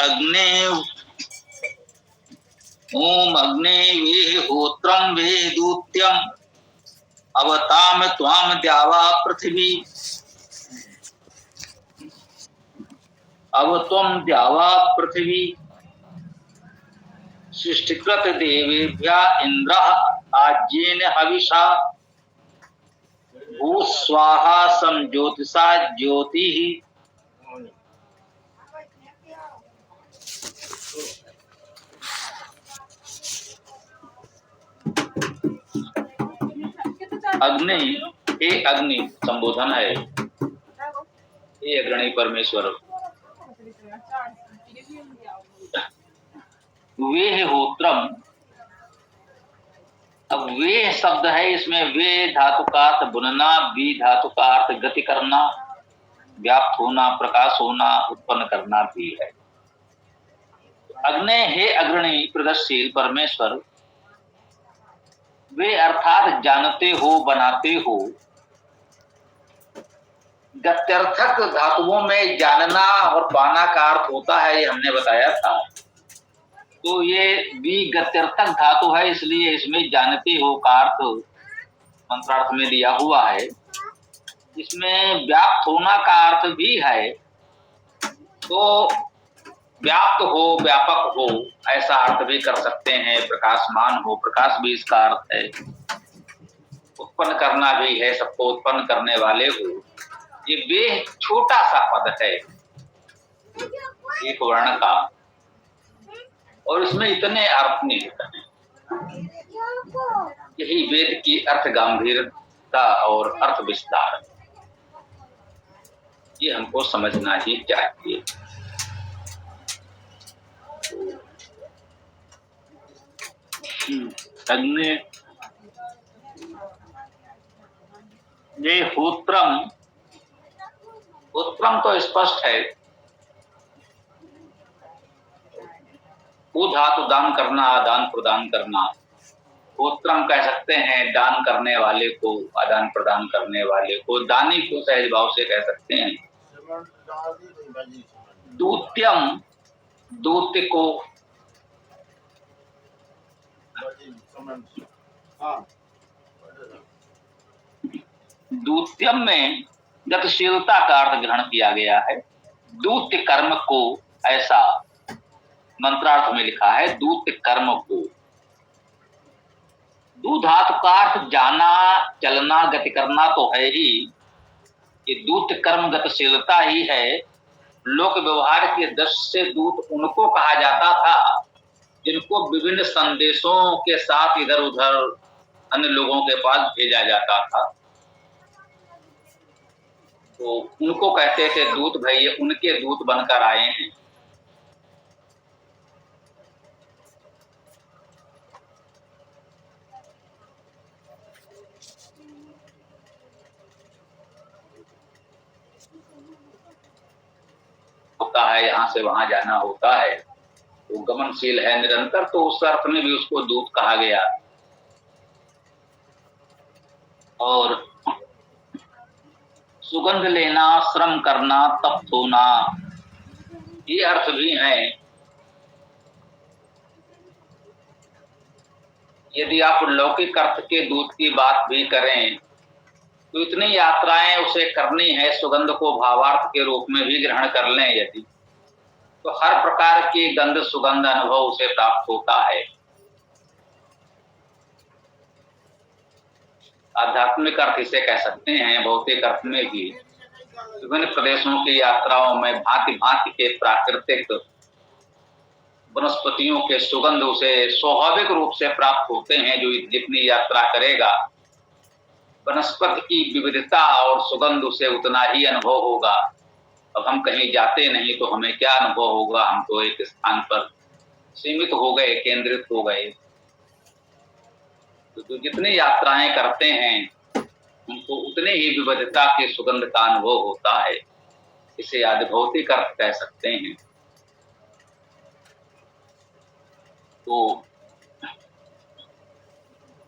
अग्ने ओम अग्ने वे होत्रम वे दूत्यम अवताम त्वाम द्यावा पृथ्वी अवत्वम द्यावा पृथ्वी सृष्टिकृत देवेभ्या इंद्र आज्येन हविषा भू स्वाहा संज्योतिषा ज्योति। अग्नि हे अग्नि संबोधन है, हे अग्रणी परमेश्वर। वे होत्रम, अब वे शब्द है, इसमें वे धातु का अर्थ बुनना, बी धातु का अर्थ गति करना, व्याप्त होना, प्रकाश होना, उत्पन्न करना भी है। अग्नि हे अग्रणी प्रगतिशील परमेश्वर, वे अर्थात जानते हो, बनाते हो। गत्यर्थक धातुओं में जानना और पाना का अर्थ होता है, ये हमने बताया था। तो ये भी गत्यर्थक धातु है, इसलिए इसमें जानते हो का अर्थ मंत्रार्थ में दिया हुआ है। इसमें व्याप्त होना का अर्थ भी है, तो व्याप्त हो, व्यापक हो, ऐसा अर्थ भी कर सकते हैं। प्रकाशमान हो, प्रकाश भी इसका अर्थ है। उत्पन्न करना भी है, सबको उत्पन्न करने वाले हो। ये वे छोटा सा पद है एक वर्ण का, और इसमें इतने अर्थ नहीं होते। यही वेद की अर्थ गंभीरता और अर्थ विस्तार, ये हमको समझना ही चाहिए। अग्नि ये होत्रम, उत्तरम तो स्पष्ट है, वो धातु दान करना, आदान प्रदान करना। होत्रम कह सकते हैं दान करने वाले को, आदान प्रदान करने वाले को, दानी को सहज भाव से कह सकते हैं। दूत्यम, दूत्य को, दूत्यम में गतिशीलता का अर्थ ग्रहण किया गया है। दूत्य कर्म को, ऐसा मंत्रार्थ में लिखा है, दूत्य कर्म को। दूधातु का अर्थ जाना, चलना, गति करना तो है ही। ये दूत कर्म गतिशीलता ही है। लोक व्यवहार के दृष्टि से दूत उनको कहा जाता था जिनको विभिन्न संदेशों के साथ इधर उधर अन्य लोगों के पास भेजा जाता था, तो उनको कहते थे दूत। भाई ये उनके दूत बनकर आए हैं। होता है, यहां से वहां जाना होता है, तो गमनशील है निरंतर, तो उस अर्थ में भी उसको दूत कहा गया। और सुगंध लेना, श्रम करना, तप्त होना, ये अर्थ भी हैं। यदि आप लौकिक अर्थ के दूत की बात भी करें तो इतनी यात्राएं उसे करनी है, सुगंध को भावार्थ के रूप में भी ग्रहण कर लें यदि, तो हर प्रकार की गंध सुगंध अनुभव उसे प्राप्त होता है। आध्यात्मिक अर्थ इसे कह सकते हैं। भौतिक अर्थ में भी विभिन्न प्रदेशों की यात्राओं में भांति भांति के प्राकृतिक वनस्पतियों के सुगंध उसे स्वाभाविक रूप से प्राप्त होते हैं। जो जितनी यात्रा करेगा, वनस्पति की विविधता और सुगंध उसे उतना ही अनुभव होगा। अब हम कहीं जाते नहीं तो हमें क्या अनुभव होगा? हम तो एक स्थान पर सीमित हो गए, केंद्रित हो गए। तो जितनी यात्राएं करते हैं उनको उतने ही विविधता के सुगंध का अनुभव होता है। इसे आदिभौतिक अर्थ कह सकते हैं। तो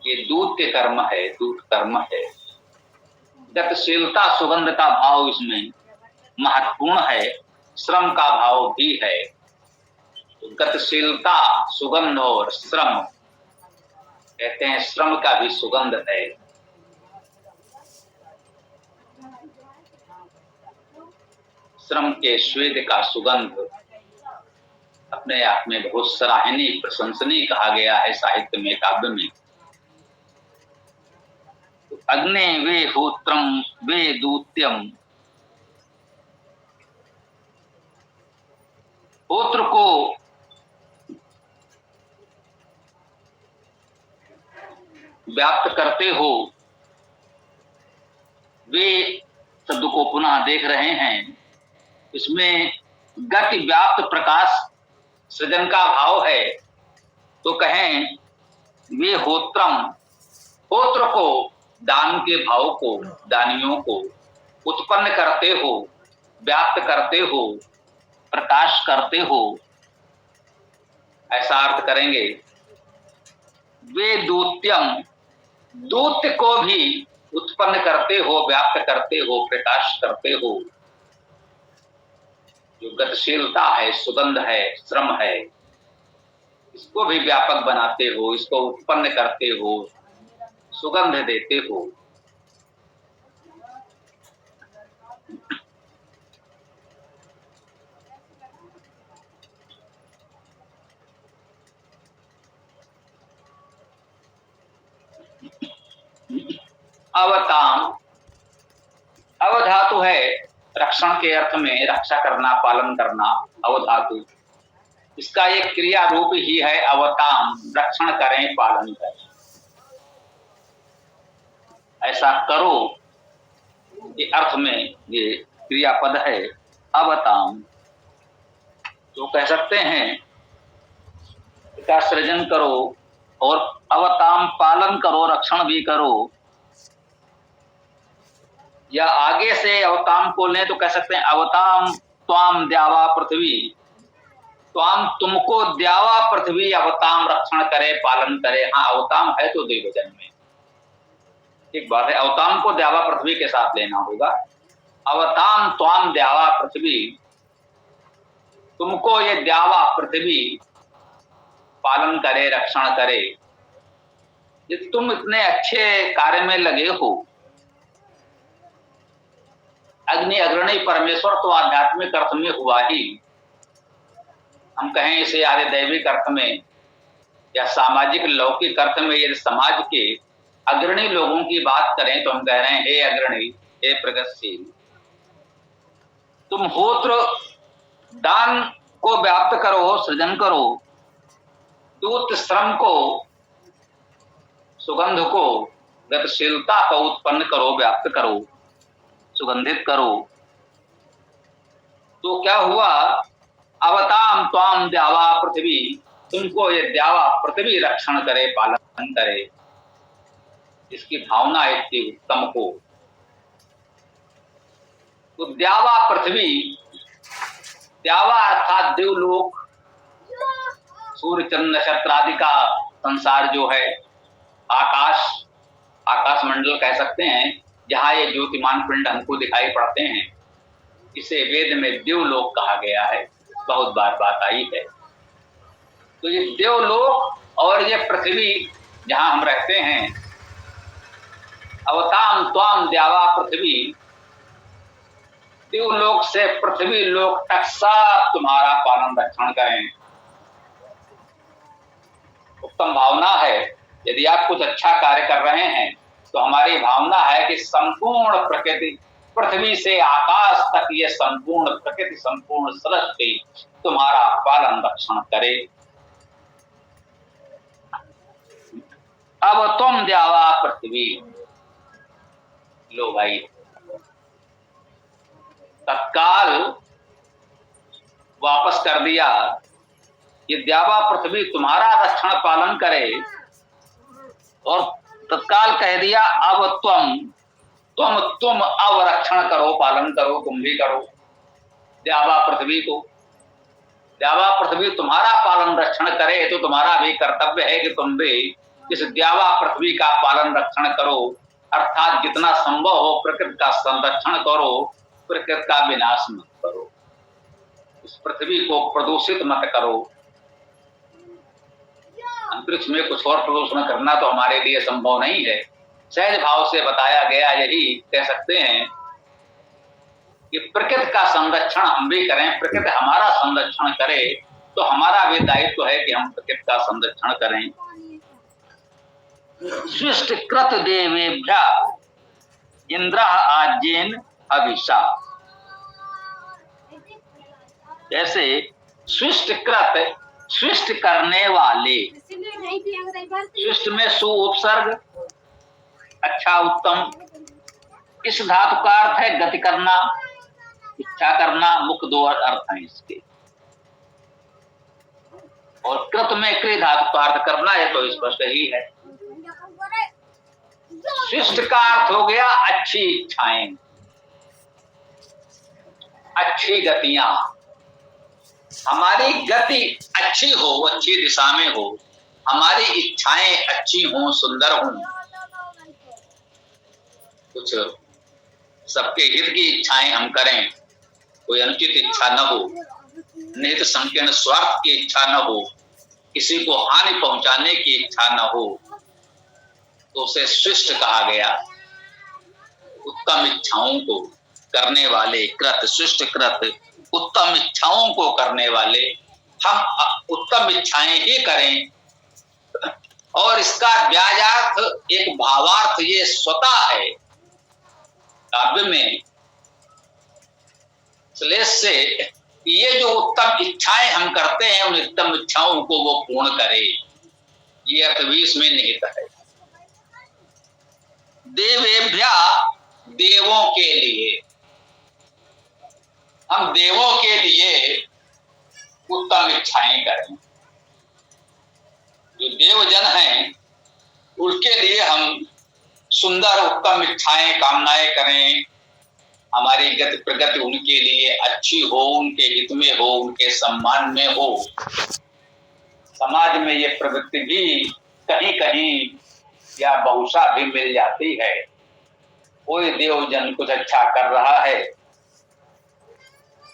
ये दूत के कर्म है, दूत कर्म है। गतिशीलता, सुगंध का भाव इसमें महत्वपूर्ण है। श्रम का भाव भी है। गतिशीलता, सुगंध और श्रम, कहते हैं श्रम का भी सुगंध है। श्रम के स्वेद का सुगंध अपने आप में बहुत सराहनीय, प्रशंसनीय कहा गया है साहित्य में, काव्य में। अग्ने वे होत्रम वे दूत्यम, होत्र को व्याप्त करते हो। वे शब्द को पुनः देख रहे हैं, इसमें गति व्याप्त प्रकाश सृजन का भाव है। तो कहें वे होत्रम, होत्र को, दान के भाव को, दानियों को उत्पन्न करते हो, व्याप्त करते हो, प्रकाश करते हो, ऐसा अर्थ करेंगे। वे दूत्यम, दूत्य को भी उत्पन्न करते हो, व्याप्त करते हो, प्रकाश करते हो। जो गतिशीलता है, सुगंध है, श्रम है, इसको भी व्यापक बनाते हो, इसको उत्पन्न करते हो, सुगंध देते हो। अवताम, अवधातु है रक्षण के अर्थ में, रक्षा करना, पालन करना, अवधातु। इसका एक क्रिया रूप ही है अवताम, रक्षण करें, पालन करें। ऐसा करो ये अर्थ में ये क्रियापद है अवताम। तो कह सकते हैं इसका सृजन करो और अवताम पालन करो, रक्षण भी करो। या आगे से अवताम को लें तो कह सकते हैं अवताम त्वाम द्यावा पृथ्वी, त्वाम तुमको, द्यावा पृथ्वी अवताम रक्षण करे, पालन करे। हाँ, अवताम है तो द्विवचन में, एक बात है, अवताम को द्यावा पृथ्वी के साथ लेना होगा। अवताम त्वाम द्यावा पृथ्वी, तुमको ये द्यावा पृथ्वी पालन करे, रक्षण करे। ये तुम इतने अच्छे कार्य में लगे हो। अग्नि अग्रणी परमेश्वर तो आध्यात्मिक अर्थ में हुआ ही, हम कहें इसे आदि दैविक अर्थ में या सामाजिक लौकिक अर्थ में। यदि समाज के अग्रणी लोगों की बात करें तो हम कह रहे हैं हे अग्रणी, हे प्रगतिशील, तुम होत्र दान को व्याप्त करो, सृजन करो, दूत श्रम को, सुगंध को, गतिशीलता को उत्पन्न करो, व्याप्त करो, सुगंधित करो। तो क्या हुआ? अवताम त्वाम द्यावा पृथ्वी, तुमको ये द्यावा पृथ्वी रक्षण करे, पालन करे। इसकी भावना इतनी उत्तम हो। तो द्यावा पृथ्वी, द्यावा अर्थात देवलोक, सूर्य चंद्र नक्षत्र आदि का संसार जो है, आकाश, आकाश मंडल कह सकते हैं, जहां ये ज्योतिमान पिंड हमको दिखाई पड़ते हैं, इसे वेद में देवलोक कहा गया है, बहुत बार बात आई है। तो ये देवलोक और ये पृथ्वी जहां हम रहते हैं, अवताम त्वाम द्यावा पृथ्वी, देवलोक से पृथ्वी लोक तक सब तुम्हारा पालन रक्षण करें। उत्तम भावना है। यदि आप कुछ अच्छा कार्य कर रहे हैं तो हमारी भावना है कि संपूर्ण प्रकृति, पृथ्वी से आकाश तक ये संपूर्ण प्रकृति, संपूर्ण सृष्टि तुम्हारा पालन रक्षण करे। अब तुम द्यावा पृथ्वी, लो भाई, तत्काल वापस कर दिया। ये द्यावा पृथ्वी तुम्हारा रक्षण पालन करे और तत्काल कह दिया अब तुम अब रक्षण करो, पालन करो, तुम भी करो द्यावा पृथ्वी को। द्यावा पृथ्वी तुम्हारा पालन रक्षण करे तो तुम्हारा भी कर्तव्य है कि तुम भी इस द्यावा पृथ्वी का पालन रक्षण करो, अर्थात जितना संभव हो प्रकृति का संरक्षण करो, प्रकृति का विनाश मत करो, इस पृथ्वी को प्रदूषित मत करो, अंतरिक्ष में कुछ और प्रदूषण करना तो हमारे लिए संभव नहीं है। सहज भाव से बताया गया, यही कह सकते हैं कि प्रकृति का संरक्षण हम भी करें, प्रकृति हमारा संरक्षण करे, तो हमारा भी दायित्व है कि हम प्रकृति का संरक्षण करें। सृष्टिकृत देवेभ्य इंद्र आज्येन अभिषा, जैसे सृष्टिकृत, सृष्टि करने वाले, सृष्टि में सु उपसर्ग, अच्छा उत्तम, इस धातु का अर्थ है गति करना, इच्छा करना, मुख्य दो अर्थ हैं इसके। और कृत में क्रिय धातु का अर्थ करना है, तो स्पष्ट ही है। सृष्टि का अर्थ हो गया अच्छी इच्छाएं, अच्छी गतियां, हमारी गति अच्छी हो, अच्छी दिशा में हो, हमारी इच्छाएं अच्छी हों, सुंदर हों, कुछ सबके हित की इच्छाएं हम करें, कोई अनुचित इच्छा न हो, निहित संकीर्ण स्वार्थ की इच्छा न हो, किसी को हानि पहुंचाने की इच्छा न हो, तो उसे सृष्ट कहा गया। उत्तम इच्छाओं को करने वाले, कृत, सृष्ट कृत, उत्तम इच्छाओं को करने वाले, हम उत्तम इच्छाएं ही करें। और इसका व्याजार्थ, एक भावार्थ ये स्वतः है काव्य में श्लेष से, ये जो उत्तम इच्छाएं हम करते हैं, उन उत्तम इच्छाओं को वो पूर्ण करे, ये अर्थ भी इसमें निहित है। देवेभ्या, देवों के लिए, हम देवों के लिए उत्तम इच्छाएं करें। जो देवजन हैं उनके लिए हम सुंदर उत्तम इच्छाएं, कामनाएं करें। हमारी गति प्रगति उनके लिए अच्छी हो, उनके हित में हो, उनके सम्मान में हो। समाज में ये प्रवृत्ति भी कहीं कहीं या बहुशा भी मिल जाती है। कोई देवजन कुछ अच्छा कर रहा है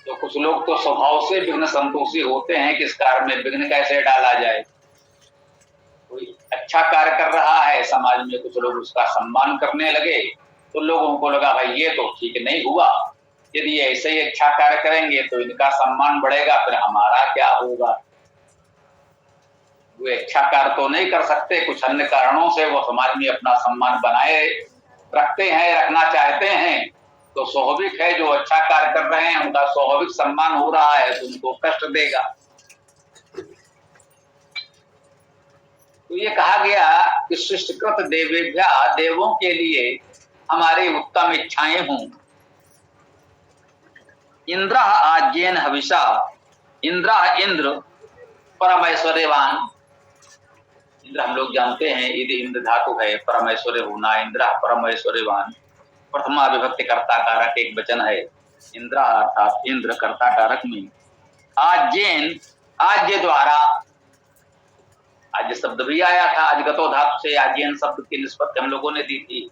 तो कुछ लोग तो स्वभाव से विघ्न संतोषी होते हैं कि इस कार्य में विघ्न कैसे डाला जाए। कोई अच्छा कार्य कर रहा है, समाज में कुछ लोग उसका सम्मान करने लगे, तो लोगों को लगा भाई ये तो ठीक नहीं हुआ, यदि ऐसे ही अच्छा कार्य करेंगे तो इनका सम्मान बढ़ेगा, फिर हमारा क्या होगा। वे अच्छा कार्य तो नहीं कर सकते, कुछ अन्य कारणों से वो समाज में अपना सम्मान बनाए रखते हैं, रखना चाहते हैं, तो स्वाभाविक है जो अच्छा कार्य कर रहे हैं उनका स्वाभाविक सम्मान हो रहा है, तो उनको कष्ट देगा। तो ये कहा गया कि सृष्टिकृत देवेभ्या, देवों के लिए हमारी उत्तम इच्छाएं हों। इंद्र आज्येन हविषा, इंद्र, इंद्र परमेश्वर्यवान, इंद्र हम लोग जानते हैं यदि इंद्र धातु है, परमेश्वर्य होना, इंद्र परमेश्वर्यवान, प्रथमा विभक्ति कर्ता कारक एक वचन है। इंद्र अर्थात इंद्र कर्ता कारक में, आज्येन, आज्य द्वारा, आज्य शब्द भी आया था, अजगतो धातु से आज्येन शब्द की निष्पत्ति हम लोगों ने दी थी।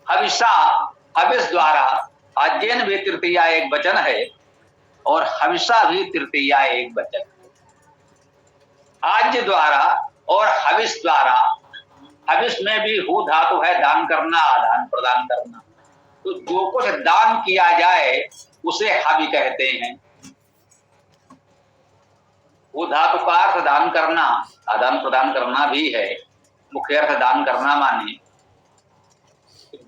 हविषा, हविष द्वारा, आज्येन भी तृतीया एक वचन है और हविषा भी तृतीया एक वचन है। आज्य द्वारा और हविष द्वारा, हविष में भी हु धातु है, दान करना, आदान प्रदान करना, तो जो कुछ दान किया जाए उसे हवि कहते हैं। वो धातु का अर्थ दान करना, आदान प्रदान करना भी है, मुख्य अर्थ दान करना माने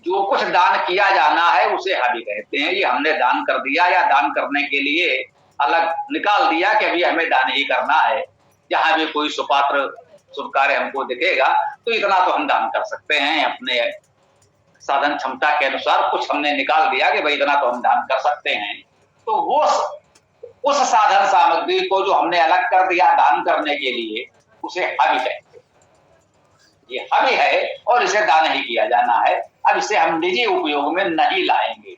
जो कुछ दान किया जाना है उसे हवि कहते हैं। ये हमने दान कर दिया या दान करने के लिए अलग निकाल दिया कि अभी हमें दान ही करना है, जहां भी कोई सुपात्र शुभ कार्य हमको दिखेगा तो इतना तो हम दान कर सकते हैं, अपने साधन क्षमता के अनुसार कुछ हमने निकाल दिया कि भाई इतना तो हम दान कर सकते हैं, तो वो उस साधन सामग्री को जो हमने अलग कर दिया दान करने के लिए उसे हवि कहते हैं। ये हवि है और इसे दान ही किया जाना है, अब इसे हम निजी उपयोग में नहीं लाएंगे,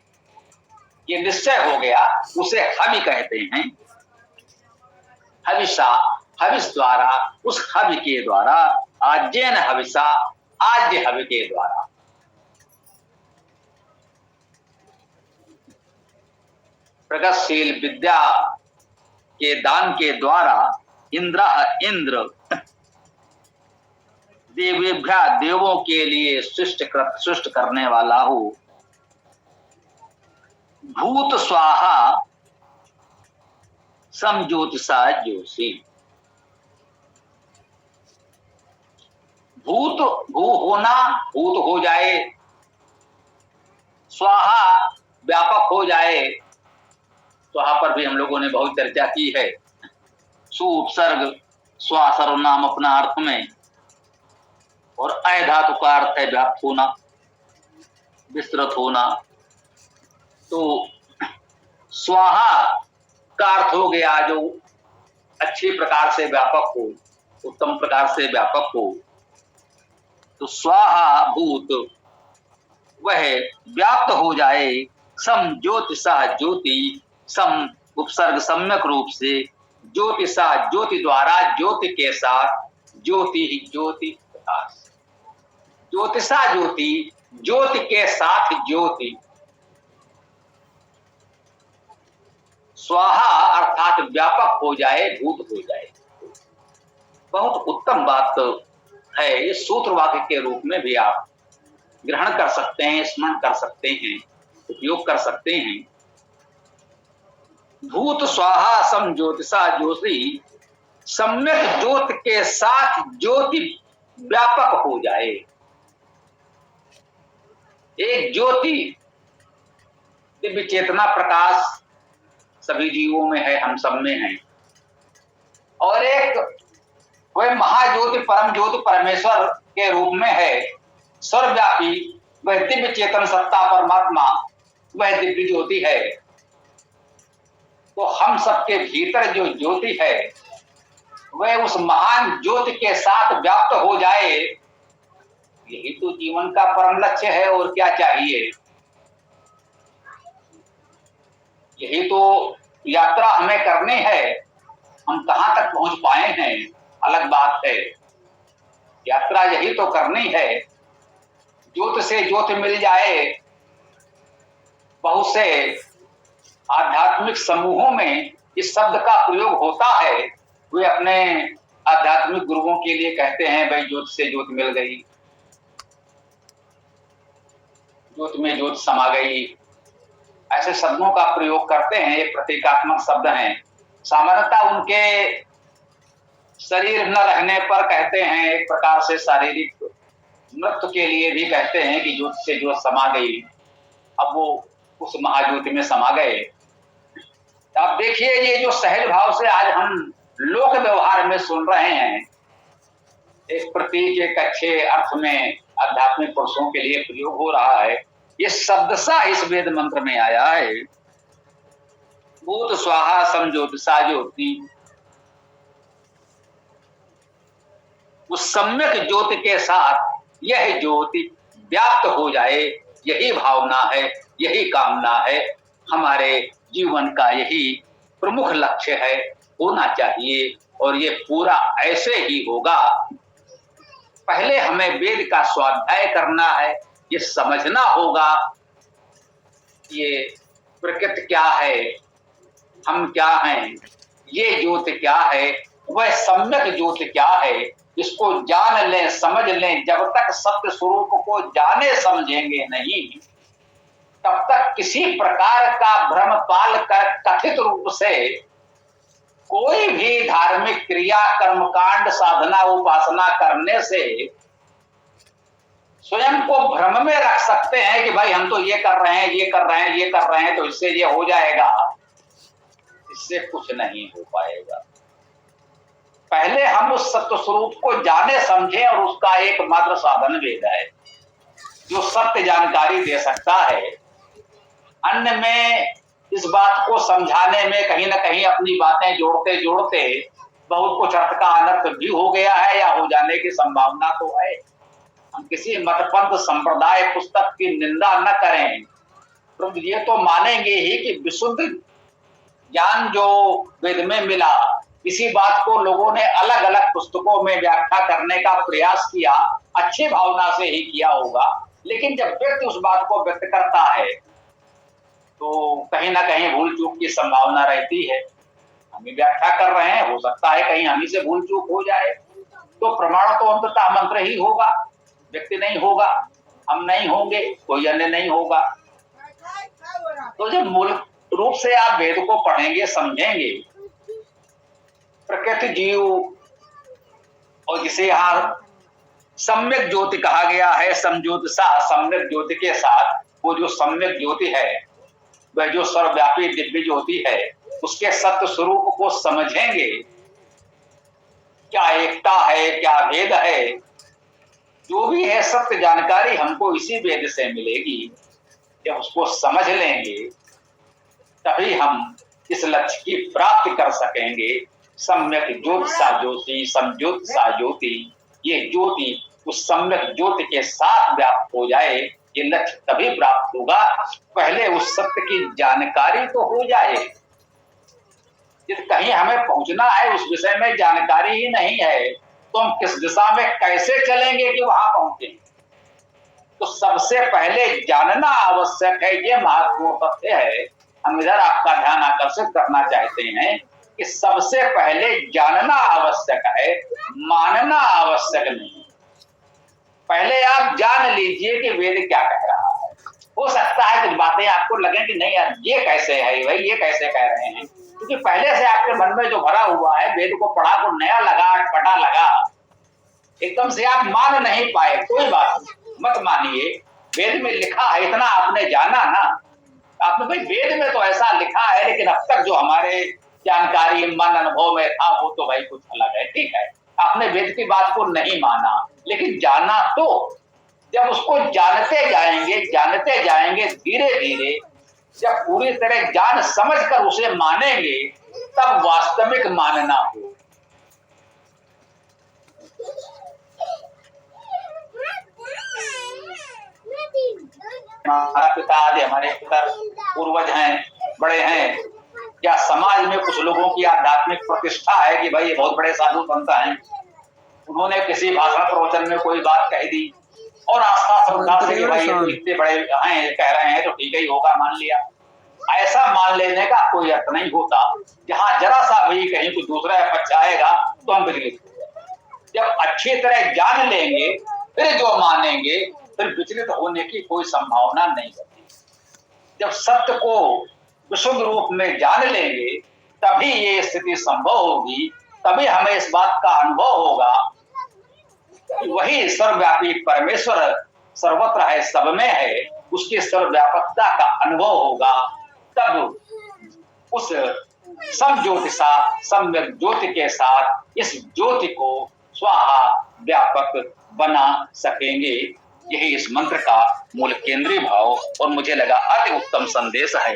ये निश्चय हो गया, उसे हवि कहते हैं। हविषा, हविष द्वारा, उस हवि के द्वारा, आज्येन हविषा, आज्य हवि के द्वारा। प्रगतिशील विद्या के दान के द्वारा इंद्र, इंद्र देवेभ्या देवों के लिए सृष्ट करने वाला हो। भूत स्वाहा सम ज्योतिषा ज्योति। भूत भू होना, भूत हो जाए, स्वाहा व्यापक हो जाए। स्वाहा पर भी हम लोगों ने बहुत चर्चा की है। सु उपसर्ग स्वा सर्वनाम अपना अर्थ में, और अय धातु का अर्थ है व्याप्त होना, विस्तृत होना। तो स्वाहा का अर्थ हो गया जो अच्छे प्रकार से व्यापक हो, उत्तम प्रकार से व्यापक हो। तो स्वाहा भूत वह व्याप्त हो जाए। सम ज्योतिषा ज्योति, सम उपसर्ग सम्यक रूप से, ज्योतिषा ज्योति द्वारा, ज्योति के साथ, ज्योति ही ज्योति प्रकाश, ज्योतिषा ज्योति, ज्योति के साथ ज्योति। स्वाहा अर्थात व्यापक हो जाए, भूत हो जाए। बहुत उत्तम बात है। इस सूत्र वाक्य के रूप में भी आप ग्रहण कर सकते हैं, स्मरण कर सकते हैं, उपयोग कर सकते हैं। भूत स्वाहा सम ज्योतिषा ज्योति, सम्यक ज्योति के साथ ज्योति व्यापक हो जाए। एक ज्योति दिव्य चेतना प्रकाश सभी जीवों में है, हम सब में है, और एक वह महाज्योति परम ज्योति परमेश्वर के रूप में है, सर्वव्यापी, वह दिव्य चेतन सत्ता परमात्मा, वह दिव्य ज्योति है। तो हम सबके भीतर जो ज्योति है वह उस महान ज्योति के साथ व्याप्त हो जाए। यही तो जीवन का परम लक्ष्य है, और क्या चाहिए। यही तो यात्रा हमें करनी है। हम कहां तक पहुंच पाए हैं अलग बात है, यात्रा यही तो करनी है। ज्योति से ज्योति मिल जाए। बहुत से आध्यात्मिक समूहों में इस शब्द का प्रयोग होता है। वे अपने आध्यात्मिक गुरुओं के लिए कहते हैं भाई ज्योति से ज्योति मिल गई, ज्योति में ज्योति समा गई, ऐसे शब्दों का प्रयोग करते हैं। ये प्रतीकात्मक शब्द हैं। सामान्यतः उनके शरीर न रहने पर कहते हैं, एक प्रकार से शारीरिक मृत्यु के लिए भी कहते हैं कि ज्योति से ज्योति समा गई, अब वो उस महाज्योति में समा गए। आप देखिए, ये जो सहज भाव से आज हम लोक व्यवहार में सुन रहे हैं, एक प्रतीक एक अच्छे अर्थ में आध्यात्मिक पुरुषों के लिए प्रयोग हो रहा है, ये शब्दशः इस वेद मंत्र में आया है। भूत स्वाहा सम ज्योतिषा ज्योति, उस सम्यक ज्योति के साथ यह ज्योति व्याप्त हो जाए, यही भावना है, यही कामना है। हमारे जीवन का यही प्रमुख लक्ष्य है, होना चाहिए, और ये पूरा ऐसे ही होगा। पहले हमें वेद का स्वाध्याय करना है, ये समझना होगा ये प्रकृति क्या है, हम क्या हैं, ये ज्योति क्या है, वह सम्यक ज्योति क्या है। इसको जान लें, समझ लें। जब तक सत्य स्वरूप को जाने समझेंगे नहीं, तब तक किसी प्रकार का भ्रम पाल कर कथित रूप से कोई भी धार्मिक क्रिया, कर्मकांड, साधना, उपासना करने से स्वयं को भ्रम में रख सकते हैं कि भाई हम तो ये कर रहे हैं, ये कर रहे हैं, ये कर रहे हैं, तो इससे ये हो जाएगा। इससे कुछ नहीं हो पाएगा। पहले हम उस सत्य स्वरूप को जाने समझें, और उसका एकमात्र साधन वेद है, जो सत्य जानकारी दे सकता है। अन्य में इस बात को समझाने में कहीं ना कहीं अपनी बातें जोड़ते जोड़ते बहुत कुछ अर्थ का अनर्थ भी हो गया है, या हो जाने की संभावना तो है। हम किसी मतपंथ संप्रदाय पुस्तक की निंदा न करें, परंतु ये तो मानेंगे ही कि विशुद्ध ज्ञान जो वेद में मिला, इसी बात को लोगों ने अलग अलग पुस्तकों में व्याख्या करने का प्रयास किया, अच्छी भावना से ही किया होगा। लेकिन जब व्यक्ति उस बात को व्यक्त करता है तो कहीं ना कहीं भूल चूक की संभावना रहती है। हम व्याख्या कर रहे हैं, हो सकता है कहीं हम ही से भूल चूक हो जाए। तो प्रमाण तो अंततः मंत्र ही होगा, व्यक्ति नहीं होगा, हम नहीं होंगे, कोई अन्य नहीं होगा। तो जब मूल रूप से आप वेद को पढ़ेंगे, समझेंगे, प्रकृति जीव और जिसे यहाँ सम्यक ज्योति कहा गया है, समज्योति सा, सम्यक ज्योति के साथ वो जो सम्यक ज्योति है, वह जो सर्वव्यापी दिव्य ज्योति है, उसके सत्य स्वरूप को समझेंगे, क्या एकता है, क्या भेद है, जो भी है सत्य जानकारी हमको इसी वेद से मिलेगी। जब उसको समझ लेंगे तभी हम इस लक्ष्य की प्राप्ति कर सकेंगे। सम्यक ज्योति सा ज्योति, समज्योति सा ज्योति, ये ज्योति उस सम्यक ज्योति के साथ व्याप्त हो जाए, ये लक्ष्य तभी प्राप्त होगा। पहले उस सत्य की जानकारी तो हो जाए। यदि कहीं हमें पहुंचना है, उस विषय में जानकारी ही नहीं है, तो हम किस दिशा में कैसे चलेंगे कि वहां पहुंचे। तो सबसे पहले जानना आवश्यक है, ये महत्वपूर्ण तथ्य है। हम इधर आपका ध्यान आकर्षित करना चाहते हैं कि सबसे पहले जानना आवश्यक है, मानना आवश्यक नहीं। पहले आप जान लीजिए कि वेद क्या कह रहा है। हो सकता है कुछ बातें आपको लगे कि नहीं यार ये कैसे है भाई, ये कैसे कह रहे हैं, क्योंकि पहले से आपके मन में जो भरा हुआ है, वेद को पढ़ा को नया लगा, पटा लगा, एकदम से आप मान नहीं पाए। कोई बात नहीं, मत मानिए। वेद में लिखा है, इतना आपने जाना ना, आपने भाई वेद में तो ऐसा लिखा है, लेकिन अब तक जो हमारे जानकारी मन अनुभव में था वो तो भाई कुछ अलग है। ठीक है, आपने वेद की बात को नहीं माना, लेकिन जाना तो। जब उसको जानते जाएंगे धीरे धीरे, जब पूरी तरह जान समझ कर उसे मानेंगे, तब वास्तविक मानना हो। हमारा पिता आदि हमारे पिता पूर्वज हैं, बड़े हैं, या समाज में कुछ लोगों की आध्यात्मिक प्रतिष्ठा है कि भाई ये बहुत बड़े साधु संत हैं, उन्होंने किसी भाषण प्रवचन में कोई बात कह दी और आस्था श्रद्धा से कि भाई ये तो इतने बड़े हैं, कह रहे हैं तो ठीक ही होगा, मान लिया। ऐसा मान लेने का कोई अर्थ नहीं होता। जहां जरा सा भी कहीं कुछ दूसरा पक्ष आएगा तो हम विचलित हो जाएंगे। जब अच्छी तरह जान लेंगे फिर जो मानेंगे, फिर विचलित होने की कोई संभावना नहीं होती। जब सत्य को विशुद्ध रूप में जान लेंगे तभी ये स्थिति संभव होगी, तभी हमें इस बात का अनुभव होगा कि वही सर्वव्यापी परमेश्वर सर्वत्र है, सब में है, उसकी सर्वव्यापकता का अनुभव होगा। तब उस समज्योति सा सम्यक ज्योति के साथ इस ज्योति को स्वाहा व्यापक बना सकेंगे। यही इस मंत्र का मूल केंद्रीय भाव और मुझे लगा अति उत्तम संदेश है।